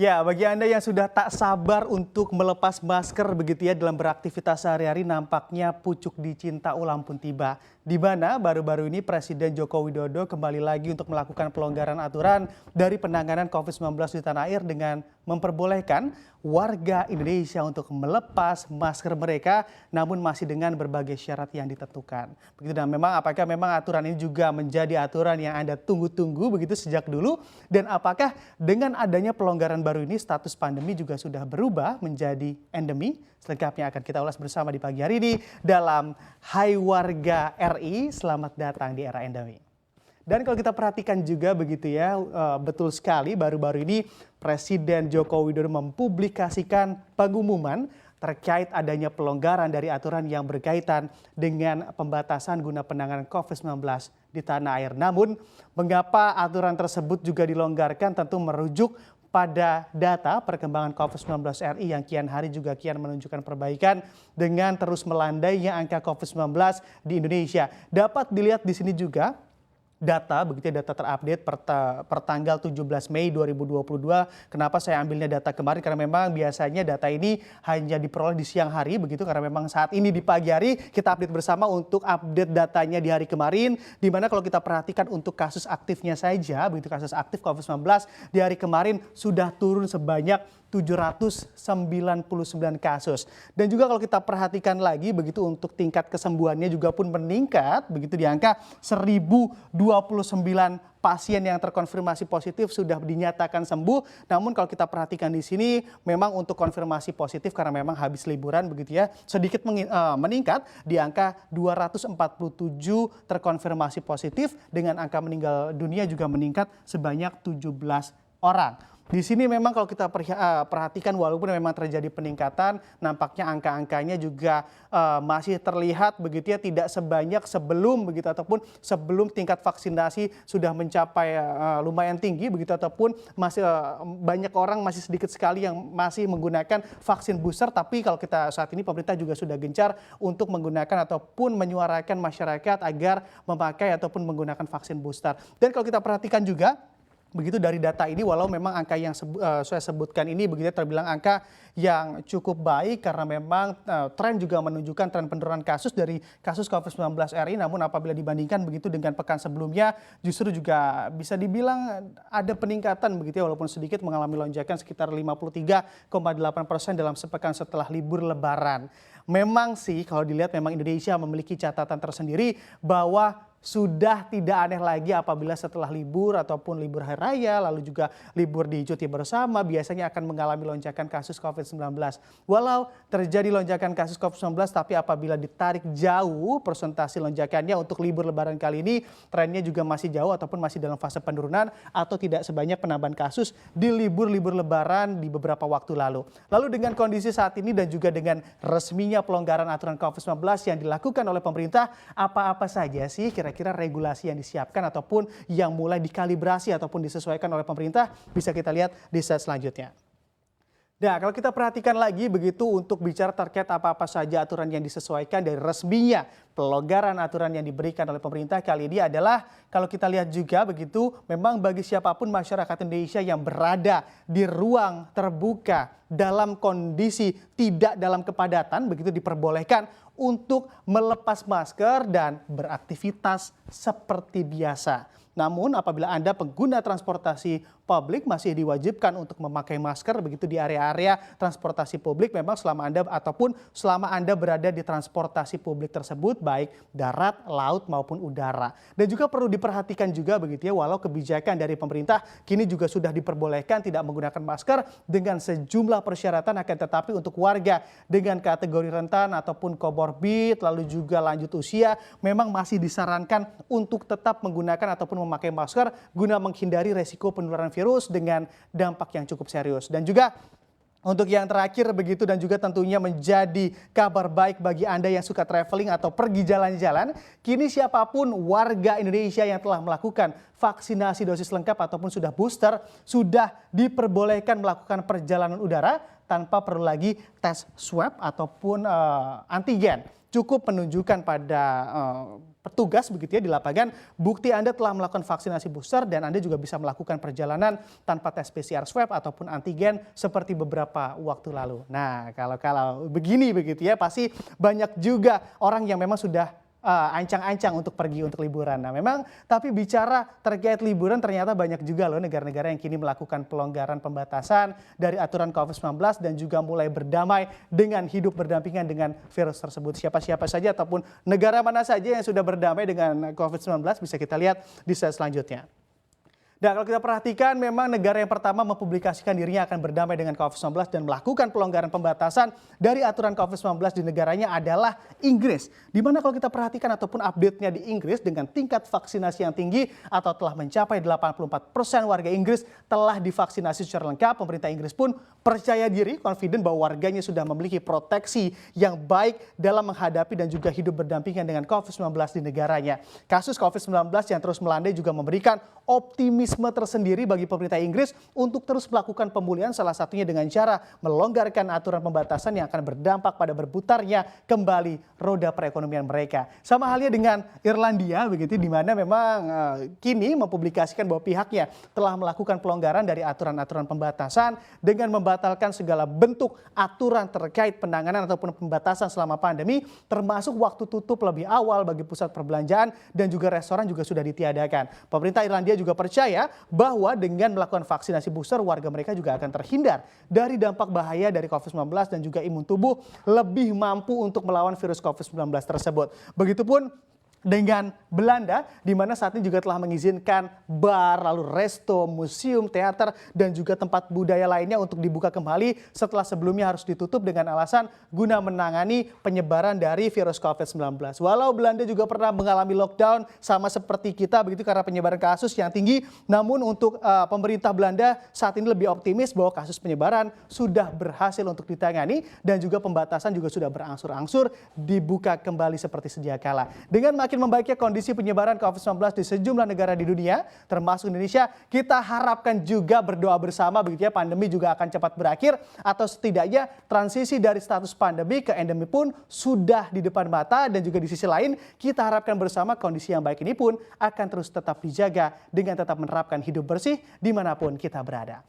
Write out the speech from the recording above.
Ya, bagi Anda yang sudah tak sabar untuk melepas masker begitu ya dalam beraktivitas sehari-hari nampaknya pucuk dicinta ulang pun tiba. Di mana baru-baru ini Presiden Joko Widodo kembali lagi untuk melakukan pelonggaran aturan dari penanganan COVID-19 di tanah air dengan memperbolehkan warga Indonesia untuk melepas masker mereka namun masih dengan berbagai syarat yang ditentukan. Begitu, dan apakah memang aturan ini juga menjadi aturan yang Anda tunggu-tunggu begitu sejak dulu, dan apakah dengan adanya pelonggaran baru ini status pandemi juga sudah berubah menjadi endemi? Selengkapnya akan kita ulas bersama di pagi hari ini dalam Hai Warga RI, selamat datang di era endemi. Dan kalau kita perhatikan juga begitu ya, betul sekali baru-baru ini Presiden Joko Widodo mempublikasikan pengumuman terkait adanya pelonggaran dari aturan yang berkaitan dengan pembatasan guna penanganan COVID-19 di tanah air. Namun, mengapa aturan tersebut juga dilonggarkan tentu merujuk pada data perkembangan COVID-19 RI yang kian hari juga kian menunjukkan perbaikan dengan terus melandainya angka COVID-19 di Indonesia. Dapat dilihat di sini juga data, begitu ya, data terupdate per tanggal 17 Mei 2022. Kenapa saya ambilnya data kemarin? Karena memang biasanya data ini hanya diperoleh di siang hari, begitu, karena memang saat ini di pagi hari kita update bersama untuk update datanya di hari kemarin, di mana kalau kita perhatikan untuk kasus aktifnya saja, begitu, kasus aktif COVID-19 di hari kemarin sudah turun sebanyak 799 kasus. Dan juga kalau kita perhatikan lagi begitu untuk tingkat kesembuhannya juga pun meningkat begitu di angka 1029 pasien yang terkonfirmasi positif sudah dinyatakan sembuh. Namun kalau kita perhatikan di sini memang untuk konfirmasi positif karena memang habis liburan begitu ya sedikit meningkat di angka 247 terkonfirmasi positif dengan angka meninggal dunia juga meningkat sebanyak 17 orang. Di sini memang kalau kita perhatikan walaupun memang terjadi peningkatan, nampaknya angka-angkanya juga masih terlihat begitu ya tidak sebanyak sebelum begitu, ataupun sebelum tingkat vaksinasi sudah mencapai lumayan tinggi begitu, ataupun masih banyak orang, masih sedikit sekali yang masih menggunakan vaksin booster. Tapi kalau kita saat ini pemerintah juga sudah gencar untuk menggunakan ataupun menyuarakan masyarakat agar memakai ataupun menggunakan vaksin booster. Dan kalau kita perhatikan juga begitu dari data ini, walau memang angka yang saya sebutkan ini begitu terbilang angka yang cukup baik karena memang tren juga menunjukkan tren penurunan kasus dari kasus COVID-19 RI, namun apabila dibandingkan begitu dengan pekan sebelumnya justru juga bisa dibilang ada peningkatan begitu ya, walaupun sedikit mengalami lonjakan sekitar 53,8% dalam sepekan setelah libur Lebaran. Memang sih kalau dilihat memang Indonesia memiliki catatan tersendiri bahwa sudah tidak aneh lagi apabila setelah libur ataupun libur hari raya lalu juga libur di cuti bersama biasanya akan mengalami lonjakan kasus COVID-19. Walau terjadi lonjakan kasus COVID-19 tapi apabila ditarik jauh persentase lonjakannya untuk libur Lebaran kali ini trennya juga masih jauh ataupun masih dalam fase penurunan atau tidak sebanyak penambahan kasus di libur-libur Lebaran di beberapa waktu lalu. Lalu dengan kondisi saat ini dan juga dengan resminya pelonggaran aturan COVID-19 yang dilakukan oleh pemerintah, apa-apa saja sih kira-kira regulasi yang disiapkan ataupun yang mulai dikalibrasi ataupun disesuaikan oleh pemerintah, bisa kita lihat di slide selanjutnya. Nah, kalau kita perhatikan lagi begitu untuk bicara terkait apa-apa saja aturan yang disesuaikan dari resminya pelonggaran aturan yang diberikan oleh pemerintah kali ini adalah kalau kita lihat juga begitu memang bagi siapapun masyarakat Indonesia yang berada di ruang terbuka dalam kondisi tidak dalam kepadatan begitu diperbolehkan untuk melepas masker dan beraktivitas seperti biasa. Namun apabila Anda pengguna transportasi publik masih diwajibkan untuk memakai masker begitu di area-area transportasi publik memang selama Anda berada di transportasi publik tersebut baik darat, laut maupun udara. Dan juga perlu diperhatikan juga begitu ya, walau kebijakan dari pemerintah kini juga sudah diperbolehkan tidak menggunakan masker dengan sejumlah persyaratan, akan tetapi untuk warga dengan kategori rentan ataupun comorbid lalu juga lanjut usia memang masih disarankan untuk tetap menggunakan ataupun memakai masker guna menghindari resiko penularan virus dengan dampak yang cukup serius. Dan juga untuk yang terakhir begitu dan juga tentunya menjadi kabar baik bagi Anda yang suka traveling atau pergi jalan-jalan, kini siapapun warga Indonesia yang telah melakukan vaksinasi dosis lengkap ataupun sudah booster sudah diperbolehkan melakukan perjalanan udara tanpa perlu lagi tes swab ataupun antigen. Cukup menunjukkan pada petugas begitu ya di lapangan, bukti Anda telah melakukan vaksinasi booster dan Anda juga bisa melakukan perjalanan tanpa tes PCR swab ataupun antigen seperti beberapa waktu lalu. Nah, kalau begini begitu ya, pasti banyak juga orang yang memang sudah ancang-ancang untuk pergi untuk liburan. Nah memang tapi bicara terkait liburan ternyata banyak juga loh negara-negara yang kini melakukan pelonggaran pembatasan dari aturan COVID-19 dan juga mulai berdamai dengan hidup berdampingan dengan virus tersebut. Siapa-siapa saja ataupun negara mana saja yang sudah berdamai dengan COVID-19 bisa kita lihat di slide selanjutnya. Dan kalau kita perhatikan memang negara yang pertama mempublikasikan dirinya akan berdamai dengan COVID-19 dan melakukan pelonggaran pembatasan dari aturan COVID-19 di negaranya adalah Inggris. Di mana kalau kita perhatikan ataupun update-nya di Inggris dengan tingkat vaksinasi yang tinggi atau telah mencapai 84% warga Inggris telah divaksinasi secara lengkap. Pemerintah Inggris pun percaya diri, confident bahwa warganya sudah memiliki proteksi yang baik dalam menghadapi dan juga hidup berdampingan dengan COVID-19 di negaranya. Kasus COVID-19 yang terus melandai juga memberikan optimisme tersendiri bagi pemerintah Inggris untuk terus melakukan pemulihan, salah satunya dengan cara melonggarkan aturan pembatasan yang akan berdampak pada berputarnya kembali roda perekonomian mereka. Sama halnya dengan Irlandia begitu, di mana memang kini mempublikasikan bahwa pihaknya telah melakukan pelonggaran dari aturan-aturan pembatasan dengan membatalkan segala bentuk aturan terkait penanganan ataupun pembatasan selama pandemi, termasuk waktu tutup lebih awal bagi pusat perbelanjaan dan juga restoran juga sudah ditiadakan. Pemerintah Irlandia juga percaya bahwa dengan melakukan vaksinasi booster, warga mereka juga akan terhindar dari dampak bahaya dari COVID-19 dan juga imun tubuh lebih mampu untuk melawan virus COVID-19 tersebut. Begitupun dengan Belanda, di mana saat ini juga telah mengizinkan bar, lalu resto, museum, teater, dan juga tempat budaya lainnya untuk dibuka kembali setelah sebelumnya harus ditutup dengan alasan guna menangani penyebaran dari virus COVID-19. Walau Belanda juga pernah mengalami lockdown sama seperti kita begitu karena penyebaran kasus yang tinggi, namun untuk pemerintah Belanda saat ini lebih optimis bahwa kasus penyebaran sudah berhasil untuk ditangani dan juga pembatasan juga sudah berangsur-angsur dibuka kembali seperti sedia kala. Dengan makin membaiknya kondisi penyebaran COVID-19 di sejumlah negara di dunia, termasuk Indonesia, kita harapkan juga berdoa bersama begitu ya, pandemi juga akan cepat berakhir atau setidaknya transisi dari status pandemi ke endemi pun sudah di depan mata dan juga di sisi lain kita harapkan bersama kondisi yang baik ini pun akan terus tetap dijaga dengan tetap menerapkan hidup bersih dimanapun kita berada.